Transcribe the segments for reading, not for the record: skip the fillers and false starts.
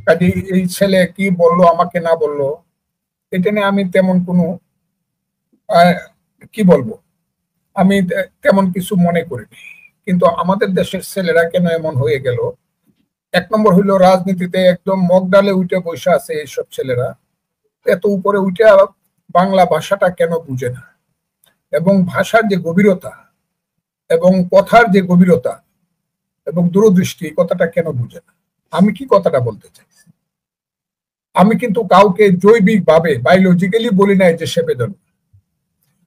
কাজে এই ছেলে কি বললো আমাকে না বললো এটা নিয়ে আমি তেমন কোনো কি বলবো, আমি তেমন কিছু মনে করিনি। কিন্তু আমাদের দেশের ছেলেরা কেন এমন হয়ে গেল? এক নম্বর হইলো রাজনীতিতে একদম মগডালে উঠে বসে আছে এইসব ছেলেরা, এত উপরে উঠে বাংলা ভাষাটা কেন বুঝে না, এবং ভাষার যে গভীরতা এবং কথার যে গভীরতা এবং দূরদৃষ্টি, কথাটা কেন বুঝে না। আমি কি কথাটা বলতে চাই, আমি কিন্তু কাউকে জৈবিক ভাবে বায়োলজিক্যালি বলি নাই যে সে বেদন।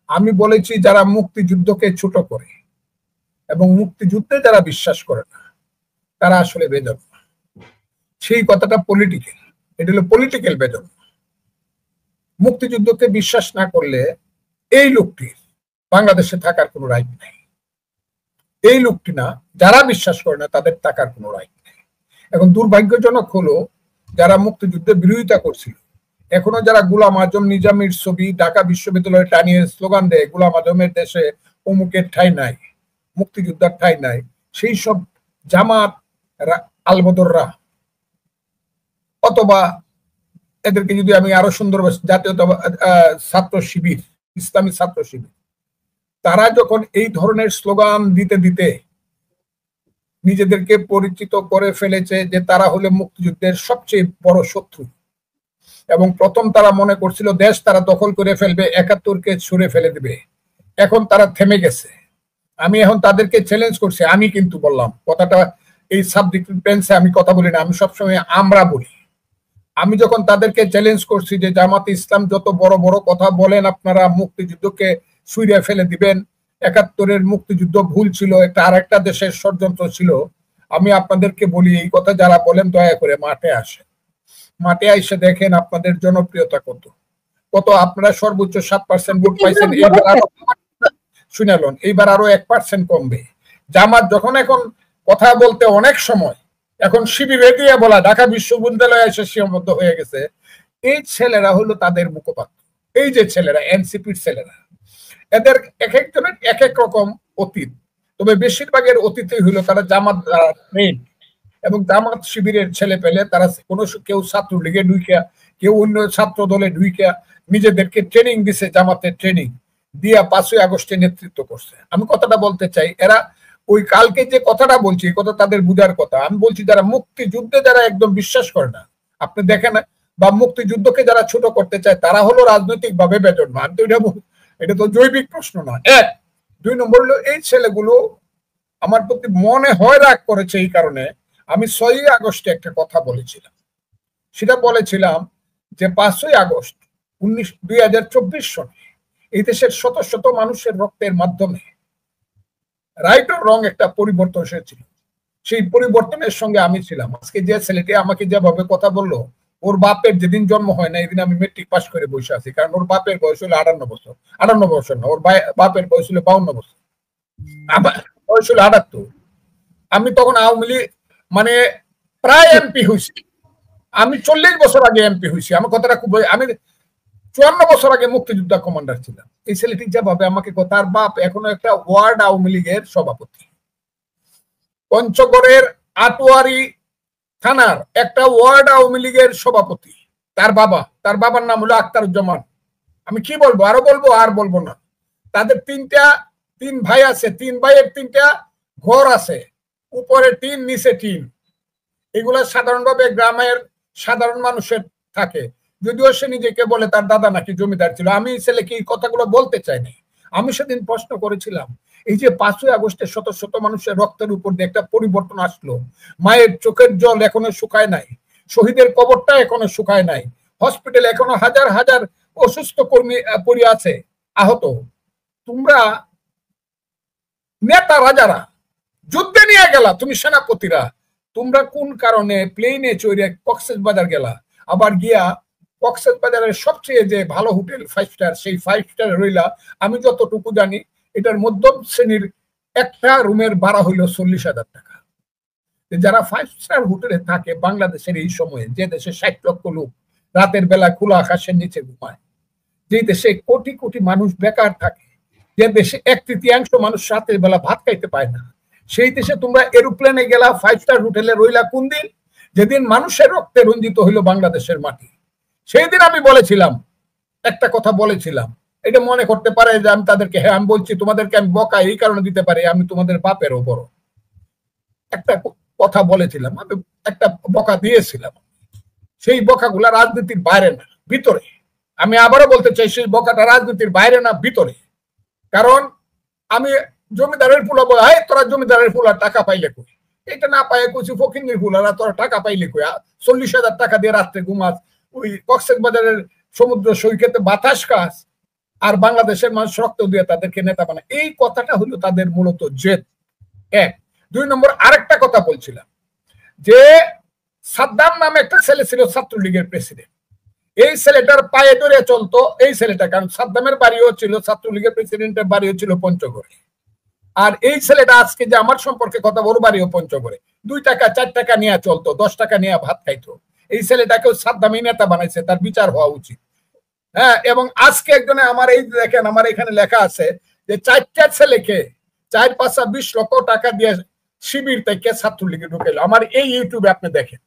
আমি বলেছি যারা মুক্তিযুদ্ধকে ছোট করে এবং মুক্তিযুদ্ধে যারা বিশ্বাস করে না তারা আসলে বেদন। সেই কথাটা পলিটিক্যাল, এটা হলো পলিটিক্যাল বেদন। মুক্তিযুদ্ধকে বিশ্বাস না করলে এই লোকটির বাংলাদেশে থাকার কোনো রাইট নেই। এই লোকটি না, যারা বিশ্বাস করে না তাদের থাকার কোনো রাইট নেই। এখন দুর্ভাগ্যজনক হলো যারা মুক্তিযুদ্ধের বিরোধিতা করছিল, এখনো যারা গোলাম আজম নিজামীর ছবি ঢাকা বিশ্ববিদ্যালয়ে টানিয়ে স্লোগান দেয় গোলাম আজমের দেশে অমুকের ঠাই নাই, মুক্তিযোদ্ধার ঠাই নাই, সেই সব জামাত আলবদররা, অথবা এদেরকে যদি আমি আরো সুন্দর জাতীয় ছাত্র শিবির, ইসলামী ছাত্র শিবির, তারা যখন এই ধরনের স্লোগান দিতে দিতে নিজেদেরকে পরিচিত করে ফেলেছে যে তারা হলে মুক্তিযুদ্ধের সবচেয়ে বড় শত্রু, এবং প্রথম তারা মনে করছিল দেশ তারা দখল করে ফেলবে, ৭১কে ছুঁড়ে ফেলে দিবে, এখন তারা থেমে গেছে। আমি এখন তাদেরকে চ্যালেঞ্জ করছি, আমি কিন্তু বললাম কথাটা এই সাবজেক্ট টেন্সে আমি কথা বলি না, আমি সবসময় আমরা বলি। আমি যখন তাদেরকে চ্যালেঞ্জ করছি যে জামাতে ইসলাম যত বড় বড় কথা বলেন আপনারা মুক্তিযুদ্ধকে ছুঁড়ে ফেলে দিবেন, ৭১-এর মুক্তিযুদ্ধ ভুল ছিল, একটা আরেকটা দেশের ষড়যন্ত্র ছিল, আমি আপনাদেরকে বলি এই কথা যারা বলেন দয়া করে মাঠে আসেন, মাঠে এসে দেখেন আপনাদের জনপ্রিয়তা কত কত। আপনারা সর্বোচ্চ 7% ভোট পাইছেন, শুনালেন এইবার আরো 1% কমবে। জামাত যখন এখন কথা বলতে অনেক সময় এখন শিবিরে দিয়ে বলা ঢাকা বিশ্ববিদ্যালয়ে এসে সীমাবদ্ধ হয়ে গেছে, এই ছেলেরা হলো তাদের মুখপাত্র। এই যে ছেলেরা এনসিপির ছেলেরা, এদের এক একজনের এক এক রকম অতীত, তবে বেশিরভাগের অতীতই হইলো তারা জামাত ট্রেন এবং জামাত শিবিরের ছেলে পেলে, তারা কোনো কেউ ছাত্রলীগে ঢুইকা, কেউ অন্য ছাত্র দলে ঢুইকা নিজেদেরকে ট্রেনিং দিছে, জামাতের ট্রেনিং দিয়া 5ই আগস্টে নেতৃত্ব করছে। আমি কথাটা বলতে চাই, এরা ওই কালকে যে কথাটা বলছি এই কথা তাদের বুঝার কথা। আমি বলছি যারা মুক্তিযুদ্ধে যারা একদম বিশ্বাস করে না, আপনি দেখেন, বা মুক্তিযুদ্ধকে যারা ছোট করতে চায় তারা হলো রাজনৈতিক ভাবে বেজন্মা। এটা তো জৈবিক প্রশ্ন না। 1, 2 নম্বর হলো এই ছেলেগুলো আমার প্রতি মনে হয় রাগ করেছে এই কারণে আমি 6ই আগস্টে একটা কথা বলেছিলাম। সেটা বলেছিলাম যে 5ই আগস্ট 2024 সনে এই দেশের শত শত মানুষের রক্তের মাধ্যমে রাইট ও রং একটা পরিবর্তন এসেছিল, সেই পরিবর্তনের সঙ্গে আমি ছিলাম। আজকে যে ছেলেটি আমাকে যেভাবে কথা বললো, ওর বাপের যেদিন জন্ম হয় না এদিন আমি মেট্রিক পাস করে বসে আছি, কারণ ওর বাপের বয়স হলো 58 বছর। 58 বছর না, ওর বাপের বয়স হলো 52 বছর, আমার বয়স হলো 78। আমি তখন আওয়ামী লীগ মানে প্রায় এমপি হয়েছি, আমি 40 বছর আগে এমপি হয়েছি। আমার কথাটা খুব, আমি 54 বছর আগে মুক্তিযোদ্ধা কমান্ডার ছিলাম। এই ছেলেটি যেভাবে আমাকে, তার বাপ এখনো একটা ওয়ার্ড আওয়ামী লীগের সভাপতি, পঞ্চগড়ের আটোয়ারি থানার একটা ওয়ার্ড আওয়ামী লীগের সভাপতি, তার বাবার নাম হলো আখতারুজ্জামান। আমি কি বলবো, আরো বলবো আর বলবো না। তাদের 3 ভাই আছে, 3 ভাইয়ের 3টা ঘর আছে, উপরে টিন নিচে টিন। এগুলা সাধারণভাবে গ্রামের সাধারণ মানুষের থাকে, যদিও সে নিজেকে বলে তার দাদা নাকি জমিদার ছিল। আমি ছেলেকে এই কথাগুলো বলতে চাইনি। আমি সেদিন প্রশ্ন করেছিলাম, এই যে 5ই আগস্টে শত শত মানুষের রক্তের উপর দিয়ে একটা পরিবর্তন আসলো, মায়ের চোখের জল এখনো শুকায় নাই, শহীদের কবরটা এখনো শুকায় নাই, হসপিটালে এখনো হাজার হাজার অসুস্থ কর্মী পড়ে আছে আহত, তোমরা নেতারা যারা যুদ্ধে নিয়ে গেলা, তুমি সেনাপতিরা, তোমরা কোন কারণে প্লেনে চড়ে কক্সবাজার গেলা, আবার গিয়া কক্সবাজারের সবচেয়ে যে ভালো হোটেল 5 স্টার, সেই 5 স্টার রইলা। আমি যতটুকু জানি এটার মধ্যম শ্রেণীর একটা রুমের ভাড়া হইল 40,000 টাকা। যারা 5 স্টার হোটেলে থাকে বাংলাদেশের এই সময়ে, যে দেশে 60 লক্ষ লোক রাতের বেলা খোলা আকাশের নিচে ঘুমায়, যে দেশে কোটি কোটি মানুষ বেকার থাকে, যে দেশে 1/3 মানুষ রাতের বেলা ভাত খাইতে পায় না, সেই দেশে তোমরা এরোপ্লেনে গেলা, 5 স্টার হোটেলে রইলা কোন দিন? যেদিন মানুষের রক্তে রঞ্জিত হইল বাংলাদেশের মাটি, সেই দিন আমি বলেছিলাম, একটা কথা বলেছিলাম, এটা মনে করতে পারে যে আমি তাদেরকে, হ্যাঁ আমি বলছি তোমাদেরকে আমি বকা এই কারণে দিতে পারি, আমি তোমাদের বাপেরও বড়। একটা কথা বলেছিলাম, আমি একটা বকা দিয়েছিলাম। সেই বকাগুলা রাজনীতির বাইরে না, ভিতরে। আমি আবারও বলতে চাই, সেই বকাটা রাজনীতির বাইরে না, ভিতরে। কারণ আমি জমিদারের ফুলা বলে, হ্যাঁ তোরা জমিদারের ফুলা টাকা পাইলে কই, এটা না পাই কইছি ফকিন্নির ফুলারা তোরা টাকা পাইলে কই, 40,000 টাকা দিয়ে রাত্রে ঘুমাস, ওই কক্সবাজারের সমুদ্র সৈকতে বাতাস খাস, আর বাংলাদেশের মানুষ রক্ত দিয়ে তাদেরকে নেতা বানায়। এই কথাটা হলো তাদের মূলত জেদ। এক। 2 নম্বর আরেকটা কথা বলছিলাম, যে সাদ্দাম নামে একটা ছেলে ছিল ছাত্রলীগের প্রেসিডেন্ট। এই ছেলেটার পায়ে ধরে চলতো এই ছেলেটা, কারণ সাদ্দামের বাড়িও ছিল, ছাত্রলীগের প্রেসিডেন্টের বাড়িও ছিল পঞ্চগড়ে। আর এই ছেলেটা আজকে যে আমার সম্পর্কে কথা, ওর বাড়িও পঞ্চগড়ে। 2 টাকা 4 টাকা নিয়ে চলতো, 10 টাকা নিয়ে ভাত খাইতো। এই ছেলেটাকেও সাদ্দামি নেতা বানাইছে, তার বিচার হওয়া উচিত। হ্যাঁ, এবং আজকে একজনে আমার এই দেখেন, আমার এখানে লেখা আছে যে 4টা ছেলেকে 4-5-20 লক্ষ টাকা দিয়ে শিবির থেকে ছাত্রলীগে ঢুকেল। আমার এই ইউটিউবে আপনি দেখেন,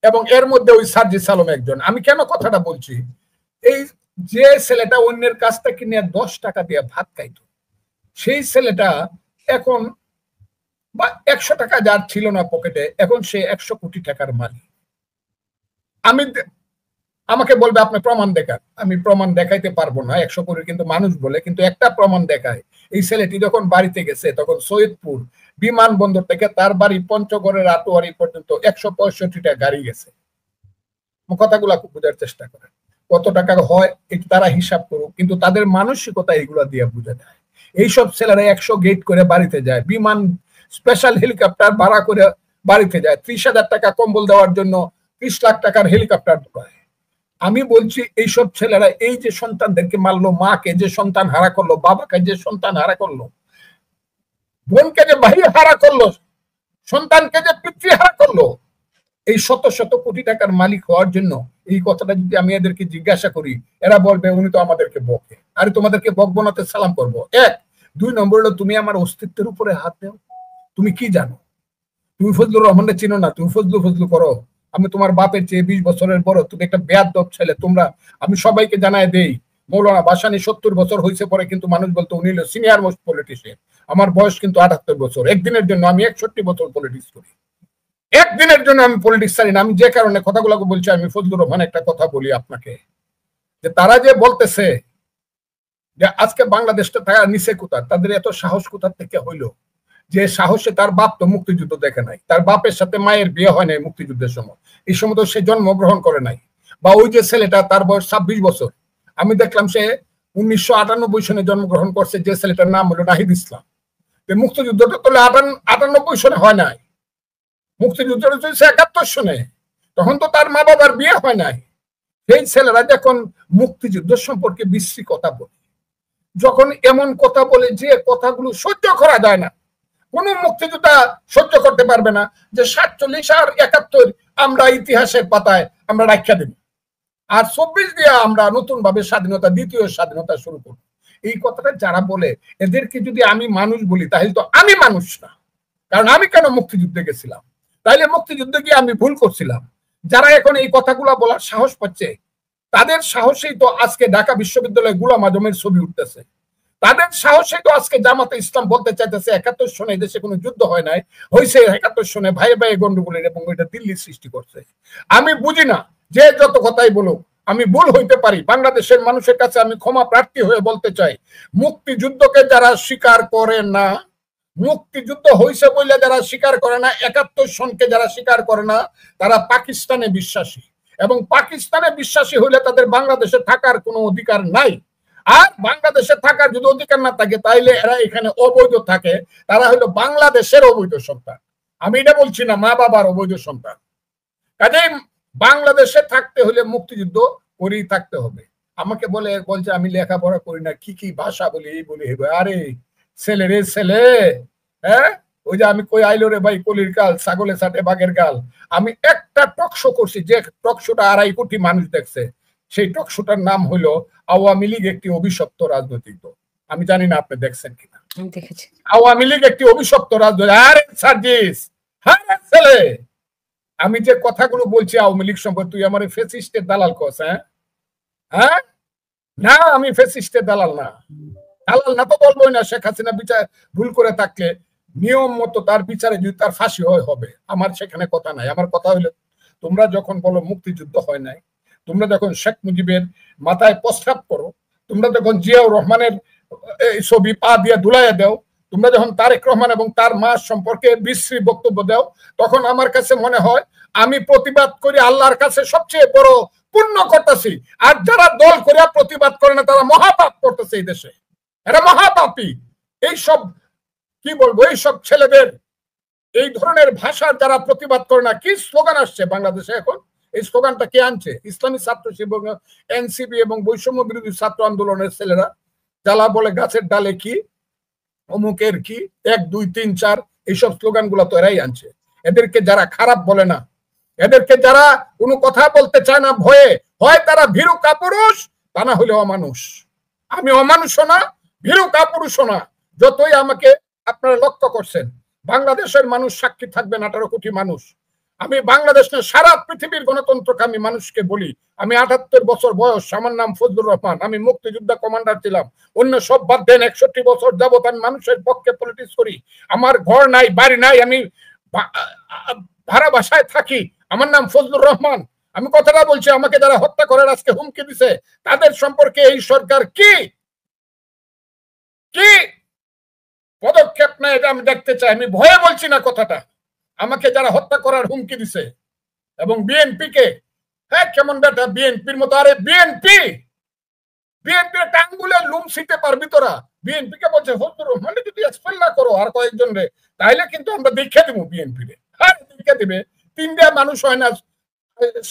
এবং এর মধ্যে ওই সার্জিস আলম একজন। আমি কেন কথাটা বলছি, এই যে ছেলেটা অন্যের কাছ থেকে নিয়ে 10 টাকা দিয়ে ভাত খাইতো, সেই ছেলেটা এখন বা 100 টাকা যার ছিল না পকেটে, এখন সে 100 কোটি টাকার মালিক। আমাকে বলবে আপনি প্রমাণ দেখান, আমি প্রমাণ দেখাইতে পারবো না 100 কোটি, কিন্তু মানুষ বলে, কিন্তু একটা প্রমাণ দেখায়। এই ছেলেটি যখন বাড়িতে গেছে, তখন সৈয়দপুর বিমানবন্দর থেকে তার বাড়ি পঞ্চগড়ের আটোয়ারি পর্যন্ত 165টা গাড়ি গেছে। কথাগুলা বোঝার চেষ্টা করেন, কত টাকা হয় এটা তারা হিসাব করুক, কিন্তু তাদের মানসিকতা এগুলা দিয়ে বোঝা যায়। এইসব ছেলেরা 100 গেট করে বাড়িতে যায়, বিমান স্পেশাল হেলিকপ্টার ভাড়া করে বাড়িতে যায়, 30,000 টাকা কম্বল দেওয়ার জন্য 30 লাখ টাকার হেলিকপ্টার ঢোকায়। আমি বলছি এইসব ছেলেরা এই যে সন্তানদেরকে মারলো, মাকে যে সন্তান হারা করলো, বাবাকে যে সন্তান হারা করলো, বোনকে যে ভাই হারা করলো, সন্তানকে যে পিতৃ হারা করলো, এই শত শত কোটি টাকার মালিক হওয়ার জন্য এই কথাটা যদি আমি এদেরকে জিজ্ঞাসা করি, এরা বলবে উনি তো আমাদেরকে বকে। আরে তোমাদেরকে বকবো না তো সালাম করবো। 1। 2 নম্বর হলো, তুমি আমার অস্তিত্বের উপরে হাত দাও। তুমি কি জানো? তুমি ফজলুর রহমানকে চিনো না, তুমি ফজলু করো। আমি তোমার বাপের চেয়ে 20 বছরের বড়, তুমি একটা বেয়াদব ছেলে। তোমরা, আমি সবাইকে জানায় দেই, মৌলানা ভাসানী 70 বছর হয়েছে পরে কিন্তু মানুষ বলতো উনি হলো সিনিয়র মোস্ট পলিটিশিয়ান। আমার বয়স কিন্তু 78 বছর। একদিনের জন্য আমি 61 বছর পলিটিক্স করি, একদিনের জন্য আমি পলিটিক্স ছাড়ি না। আমি যে কারণে কথাগুলো বলছি, আমি ফজলুর রহমান একটা কথা বলি আপনাকে, যে তারা যে বলতেছে যে আজকে বাংলাদেশটা তারা নিচে কোথার, তাদের এত সাহস কোথার থেকে হইলো? যে সাহসে, তার বাপ তো মুক্তিযুদ্ধ দেখে নাই, তার বাপের সাথে মায়ের বিয়ে হয় নাই মুক্তিযুদ্ধের সময়, এই সময় তো সে জন্মগ্রহণ করে নাই। বা ওই যে ছেলেটা, তার বয়স 26 বছর, আমি দেখলাম সে 1998 সনে জন্মগ্রহণ করছে, যে ছেলেটার নাম হলো নাহিদ ইসলাম। মুক্তিযুদ্ধটা তো 98 সনে হয় নাই, মুক্তিযুদ্ধটা চলছে 71 সনে, তখন তো তার মা বাবার বিয়ে হয় নাই। সেই ছেলেরা যখন মুক্তিযুদ্ধ সম্পর্কে বিশ্রী কথা বলে, যখন এমন কথা বলে যে কথাগুলো সহ্য করা যায় না, কোন মুক্তিযোদ্ধা সহ্য করতে পারবে না, যে 47 আর 71 আমরা ইতিহাসের পাতায় আমরা রাখা দেব, আর 24 দিয়ে আমরা নতুন ভাবে স্বাধীনতা, দ্বিতীয় স্বাধীনতা শুরু করব। এই কথাটা যারা বলে, এদেরকে যদি আমি মানুষ বলি, তাহলে তো আমি মানুষ না। কারণ আমি কেন মুক্তিযুদ্ধে গেছিলাম? তাইলে মুক্তিযুদ্ধে গিয়ে আমি ভুল করছিলাম। যারা এখন এই কথাগুলো বলার সাহস পাচ্ছে, তাদের সাহসেই তো আজকে ঢাকা বিশ্ববিদ্যালয়ে গোলাম আজমের ছবি উঠতেছে। তাদের সাহসে তো আজকে জামাতে ইসলাম বলতে চাইতেছে 71 সনে দেশে কোনো যুদ্ধ হয় নাই, হয়েছে 71 সনে ভাই ভাই গন্ডগোলের, এবং ওইটা দিল্লি সৃষ্টি করছে। আমি বুঝি না, যে যত কথাই বলুক, আমি ভুল হইতে পারি। বাংলাদেশের মানুষের কাছে আমি ক্ষমা প্রার্থী হয়ে বলতে চাই, মুক্তিযুদ্ধকে যারা স্বীকার করে না, মুক্তিযুদ্ধ হয়েছে বলে যারা স্বীকার করে না, 71 সনকে যারা স্বীকার করে না, তারা পাকিস্তানে বিশ্বাসী, এবং পাকিস্তানে বিশ্বাসী হইলে তাদের বাংলাদেশে থাকার কোনো অধিকার নাই। আর বাংলাদেশে থাকার যদি অধিকার না থাকে, তাইলে এরা এখানে অবৈধ থাকে, তারা হলো বাংলাদেশের অবৈধ সন্তান। আমি এটা বলছি না মা বাবার অবৈধ সন্তান। কাজেই বাংলাদেশে থাকতে হলে মুক্তিযুদ্ধ করেই থাকতে হবে। আমাকে বলছে আমি লেখাপড়া করি না, কি কি ভাষা বলি, এই বলি। আরে ছেলে রে ছেলে, হ্যাঁ, ওই যে আমি কই আইলো রে ভাই কলির কাল, ছাগলে ছাটে বাঘের গাল। আমি একটা টকশো করছি, যে টকশোটা 2.5 কোটি মানুষ দেখছে। সেই টকশোটার নাম হলো আওয়ামী লীগ একটি অভিশপ্ত রাজনৈতিক দল। আমি জানি না আপনি দেখছেন কিনা। আওয়ামী লীগ একটি অভিশপ্ত রাজনৈতিক। আরে সার্জিস, হ্যাঁ ছেলে, আমি যে কথাগুলো বলছি আওয়ামী লীগ সম্পর্কে, তুই আমার ফেসিস্টের দালাল কস? হ্যাঁ হ্যাঁ, না আমি ফেসিস্টের দালাল না। দালাল না তো বলবোই না। শেখ হাসিনা বিচার ভুল করে থাকলে নিয়ম মতো তার বিচারে যদি তার ফাঁসি হয় হবে, আমার সেখানে কথা নাই। আমার কথা হইলো, তোমরা যখন বলো মুক্তিযুদ্ধ হয় নাই, তোমরা যখন শেখ মুজিবের মাথায় প্রস্তাব করো, তোমরা যখন জিয়াউর রহমানের ছবি পা দিয়ে ধুলাইয়া দাও, তোমরা যখন তারেক রহমান এবং তার মা সম্পর্কে বিশ্রী বক্তব্য দাও, তখন আমার কাছে মনে হয় আমি প্রতিবাদ করি আল্লাহর কাছে সবচেয়ে বড় পুণ্য করতেছি। আর যারা দল করে প্রতিবাদ করে না তারা মহাপাপ করতেছে এই দেশে, এরা মহাপাপী। এইসব কি বলবো, এইসব ছেলেদের এই ধরনের ভাষার যারা প্রতিবাদ করে না, কি স্লোগান আসছে বাংলাদেশে এখন? এই স্লোগানটা কে আনছে? ইসলামী ছাত্র শিবির, এনসিপি এবং বৈষম্য বিরোধী ছাত্র আন্দোলনের ছেলেরা। যারা বলে গাছের ডালে কি, অমুকের কি, 1 2 3 4, এইসব স্লোগান গুলা তো এরাই আনছে। এদেরকে যারা খারাপ বলে না, এদেরকে যারা কোনো কথা বলতে চায় না ভয়ে, হয় তারা ভীরু কাপুরুষ, তা না হলে অমানুষ। আমি অমানুষও না, ভীরু কাপুরুষও না। যতই আমাকে আপনারা লক্ষ্য করছেন, বাংলাদেশের মানুষ সাক্ষী থাকবেন, 18 কোটি মানুষ। আমি বাংলাদেশ না, সারা পৃথিবীর গণতন্ত্রকে আমি মানুষকে বলি, আমি 78 বছর বয়স, আমার নাম ফজলুর রহমান, আমি মুক্তিযোদ্ধা কমান্ডার ছিলাম। অন্য সব বাদ দেন, 61 বছর যাবত আমি মানুষের পক্ষে পলিটিক্স করি। আমার ঘর নাই, বাড়ি নাই, আমি ভাড়া বাসায় থাকি। আমার নাম ফজলুর রহমান। আমি কথাটা বলছি, আমাকে যারা হত্যা করার আজকে হুমকি দিছে, তাদের সম্পর্কে এই সরকার কি কি পদক্ষেপ নেয় এটা আমি দেখতে চাই। আমি ভয়ে বলছি না কথাটা। আমাকে যারা হত্যা করার হুমকি দিছে, এবং বিএনপি কে, হ্যাঁ কেমন বেটা বিএনপির মতো, আরে বিএনপির টাঙ্গুলে লুম ছিতে পারবি তোরা? বিএনপি কে বলছে ফজলুর রহমানে যদি এক্সপেল না করো আর কয়েকজন রে, তাইলে কিন্তু আমরা দেখে দিব বিএনপি রে। হ্যাঁ দেখে দিবে। 3টা মানুষ হয় না,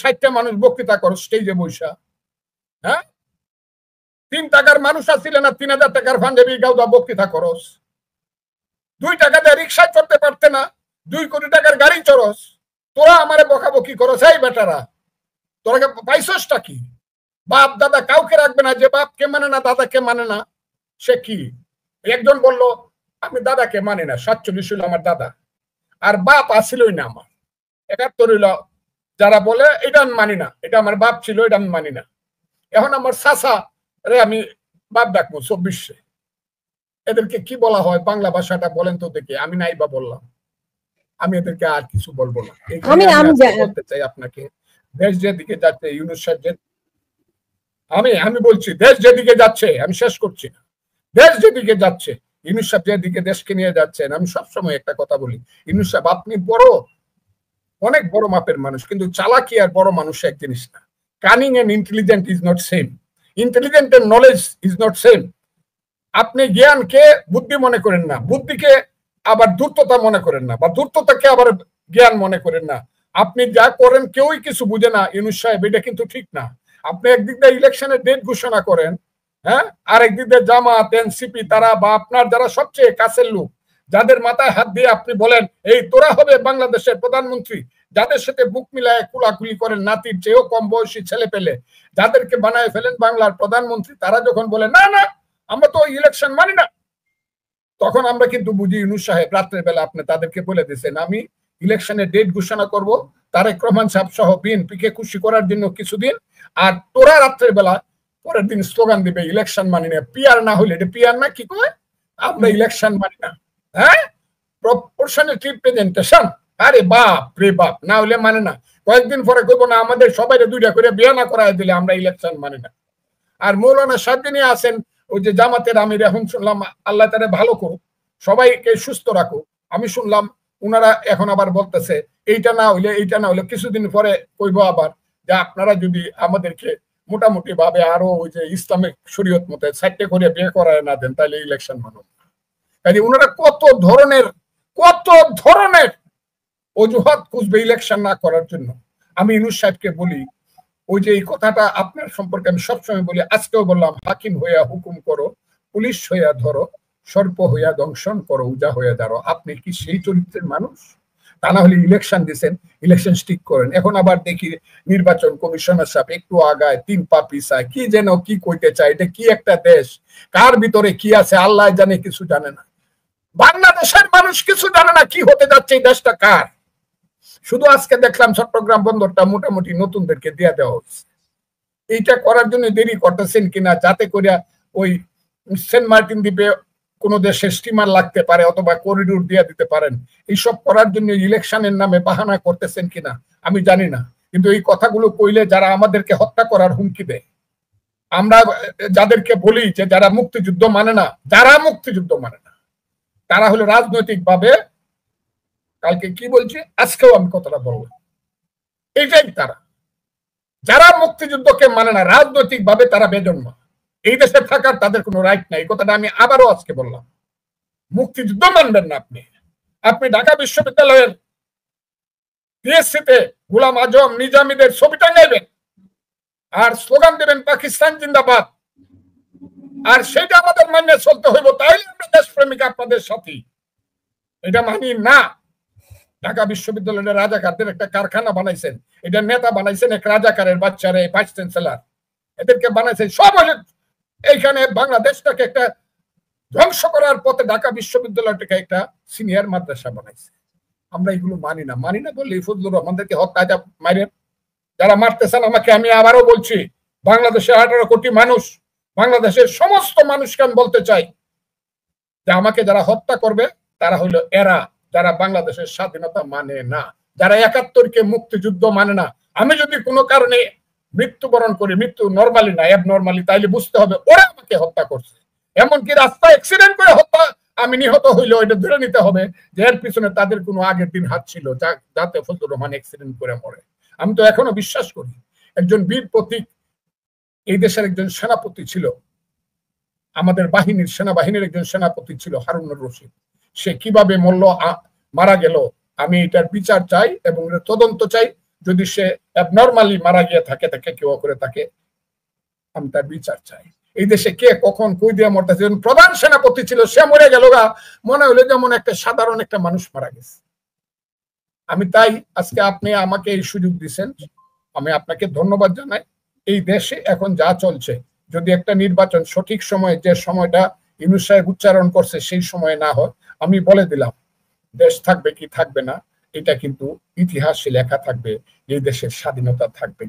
60টা মানুষ বক্তৃতা করো স্টেজে বৈশা। হ্যাঁ 3 টাকার মানুষ আসছিল না, 3000 টাকার ফান্ডে গাউদা বক্তৃতা করস। 2 টাকা দিয়ে রিক্সায় চড়তে পারতে না, 2 কোটি টাকার গাড়ি চড়স। তোরা আমারে বকাবকি করস, এই বেটারা তোরা পাইছসটা কি? বাপ দাদা কাউকে রাখবে না, যে বাপকে মানে না দাদাকে মানে না সে কি? একজন বলল আমি দাদাকে মানে না, 47 হইল আমার দাদা, আর বাপ আসিলই না আমার। 71 হইল যারা বলে এটা আমি মানি না, এটা আমার বাপ ছিল, এটা আমি মানি না। এখন আমার চাচা রে আমি বাপ ডাকবো 24। এদেরকে কি বলা হয় বাংলা ভাষাটা বলেন তো দেখি? আমি নাই বা বললাম, আমি এদেরকে আর কিছু বলবো না। আমি বলতে চাই আপনাকে, দেশ যেদিকে যাচ্ছে, ইউনূস সাহেব আমি বলছি দেশ যেদিকে যাচ্ছে, আমি শেষ করছি না, দেশ যেদিকে যাচ্ছে, ইউনূস সাহেব যেদিকে দেশকে নিয়ে যাচ্ছেন, আমি সবসময় একটা কথা বলি, ইউনূস সাহেব আপনি অনেক বড় মাপের মানুষ, কিন্তু চালাকি আর বড় মানুষ এক জিনিস না। Cunning and intelligent is not same, intelligent and knowledge is not same. আপনি জ্ঞানকে বুদ্ধি মনে করেন না, বুদ্ধিকে আবার ধূর্ততা মনে করেন না, বা ধূর্ততাকে আবার জ্ঞান মনে করেন না। আপনি যা করেন কেউই কিছু বুঝে না ইউনূস সাহেব, এটা কিন্তু ঠিক না। আপনি একদিক দিয়ে ইলেকশনের ডেট ঘোষণা করেন, হ্যাঁ, আর একদিক দিয়ে জামাত এনসিপি তারা, বা আপনার যারা সবচেয়ে কাছের লোক, যাদের মাথায় হাত দিয়ে আপনি বলেন এই তোরা হবে বাংলাদেশের প্রধানমন্ত্রী, যাদের সাথে বুক মিলায় কুলাকুলি করেন, নাতির চেয়েও কম বয়সী ছেলে পেলে যাদেরকে বানায় ফেলেন বাংলার প্রধানমন্ত্রী, তারা যখন বলে না না আমরা তো ইলেকশন মানি না, তখন আমরা কিন্তু বুঝি ইউনূস সাহেব রাত্রের বেলা আপনি তাদেরকে বলে দিয়েছেন আমি ইলেকশনের ডেট ঘোষণা করব তারেক রহমান সাহেব সহ বিএনপি কে খুশি করার জন্য কিছুদিন, আর তোরা রাত্রের বেলা পরের দিন স্লোগান দিবে ইলেকশন মানি না। পিয়ার না হলে, এটা পিয়ার না কি কয়, আমরা ইলেকশন মানি না, হ্যাঁ প্রপোর্শনাল রিপ্রেজেন্টেশন। আরে বাপ রে বাপ, না হলে মানে না। কয়েকদিন পরে কইব না আমাদের সবাই 2টা করে বিয়ে না করায় দিলে আমরা ইলেকশন মানি না। আর মৌলানা সাদ্দিনী আছেন ওই যে জামাতের আমির, এখন শুনলাম আল্লাহ তারা ভালো করুক, সবাইকে সুস্থ রাখুক, আমি শুনলাম উনারা এখন আবার বলতেছে এইটা না হইলে কিছুদিন পরে কইব আবার যে আপনারা যদি আমাদেরকে মোটামুটি ভাবে আরো ওই যে ইসলামিক শরীয়ত মতে 4টে করে বিয়ে করায় না দেন তাহলে ইলেকশন মানুষ। কাজে উনারা কত ধরনের অজুহাত খুঁজবে ইলেকশন না করার জন্য। আমি ইউনূস সাহেবকে বলি, ওই যে এই কথাটা আপনার সম্পর্কে আমি সবসময় বলি, আজকেও বললাম, হাকিম হইয়া হুকুম করো, পুলিশ হইয়া ধরো, সর্প হইয়া দংশন করো, উজা হইয়া দাঁড়ো। আপনি কি সেই চরিত্রের মানুষ? তা না হলে ইলেকশন দিচ্ছেন, ইলেকশন স্টিক করেন। এখন আবার দেখি নির্বাচন কমিশনার সাহেব একটু আগায় 3 পা পিছায়, কি যেন কি কইতে চায়। এটা কি একটা দেশ? কার ভিতরে কি আছে আল্লাহ জানে, কিছু জানে না। বাংলাদেশের মানুষ কিছু জানে না কি হতে যাচ্ছে, এই দেশটা কার। শুধু আজকে দেখলাম চট্টগ্রাম বন্দরটা মোটামুটি নতুনদেরকে দিয়ে দেওয়া হচ্ছে। এইটা করার জন্য দেরি করতেছেন কিনা, যাতে করে ওই সেন্ট মার্টিন দ্বীপে কোন দেশের স্টিমার লাগতে পারে অথবা করিডোর দিয়ে দিতে পারেন, এইসব করার জন্য ইলেকশনের নামে বাহানা করতেছেন কিনা আমি জানি না। কিন্তু এই কথাগুলো কইলে যারা আমাদেরকে হত্যা করার হুমকি দেয়, আমরা যাদেরকে বলি যে যারা মুক্তিযুদ্ধ মানে না, তারা হলো রাজনৈতিক ভাবে, কালকে কি বলছি আজকেও আমি কথাটা বলবো, এইটাই তারা যারা মুক্তিযুদ্ধকে মানে না, রাজনৈতিক ভাবে তারা বেজন্ম, এই দেশে থাকার তাদের কোনো রাইট নাই। এই কথাটা আমি আবারও আজকে বললাম। মুক্তিযুদ্ধ মানবেন না আপনি ঢাকা বিশ্ববিদ্যালয়ের পিএসসিতে গোলাম আজম নিজামীদের ছবি টাঙাইবেন আর স্লোগান দেবেন পাকিস্তান জিন্দাবাদ, আর সেটা আমাদের মান্য চলতে হইব, তাইলে আমরা দেশপ্রেমিক আপনাদের সাথে। এটা মানি না। ঢাকা বিশ্ববিদ্যালয়ের রাজাকারদের একটা কারখানা বানাইছেন, এটা নেতা বানাইছেন এক রাজাকারের বাচ্চারে, ভাইস চ্যান্সেলর, এদেরকে বানাইছেন সব হলে এইখানে বাংলাদেশটাকে একটা ধ্বংস করার পথে ঢাকা বিশ্ববিদ্যালয়টাকে একটা সিনিয়র মাদ্রাসা বানাইছে। আমরা এগুলো মানি না বললে ফজলুর রহমানদেরকে হত্যা মারেন। যারা মারতেছেন আমাকে আমি আবারও বলছি, বাংলাদেশে 18 কোটি মানুষ, বাংলাদেশের সমস্ত মানুষকে আমি বলতে চাই যে আমাকে যারা হত্যা করবে তারা হইলো এরা যারা বাংলাদেশের স্বাধীনতা মানে না, যারা 71-কে মুক্তিযুদ্ধ মানে না। আমি যদি কোনো কারণে মৃত্যুবরণ করি, মৃত্যু নরমালি না অ্যাবনরমালি, তাইলে বুঝতে হবে ওরা আমাকে হত্যা করছে। এমনকি রাস্তায় অ্যাক্সিডেন্ট করে হত্যা আমি নিহত হইলে ওইটা ধরে নিতে হবে যে এর পিছনে তাদের কোনো আগের দিন হাত ছিল, যাতে ফজলুর রহমান অ্যাক্সিডেন্ট করে মরে। আমি তো এখনো বিশ্বাস করি একজন বীর প্রতীক এই দেশের একজন সেনাপতি ছিল, আমাদের সেনাবাহিনীর একজন সেনাপতি ছিল হারুনুর রশিদ। সে কিভাবে মারা গেল আমি এটার বিচার চাই এবং তদন্ত চাই। যদি সে অ্যাবনরমালি মারা গিয়ে থাকে, তাকে কেউ করে থাকে, আমি তার বিচার চাই। এই দেশে কে কখন কই দিয়ে মরতেছে, প্রধান সেনাপতি ছিল, সে মরে গেল গা, মনে হলো যেমন একটা সাধারণ একটা মানুষ মারা গেছে। আমি তাই আজকে আপনি আমাকে এই সুযোগ দিচ্ছেন, আমি আপনাকে ধন্যবাদ জানাই। এই দেশে এখন যা চলছে, যদি একটা নির্বাচন সঠিক সময়ে, যে সময়টা ইউনূস সাহেব উচ্চারণ করছে সেই সময়ে না হয়, আমি বলে দিলাম দেশ থাকবে কি থাকবে না, এটা কিন্তু ইতিহাসে লেখা থাকবে, এই দেশের স্বাধীনতা থাকবে।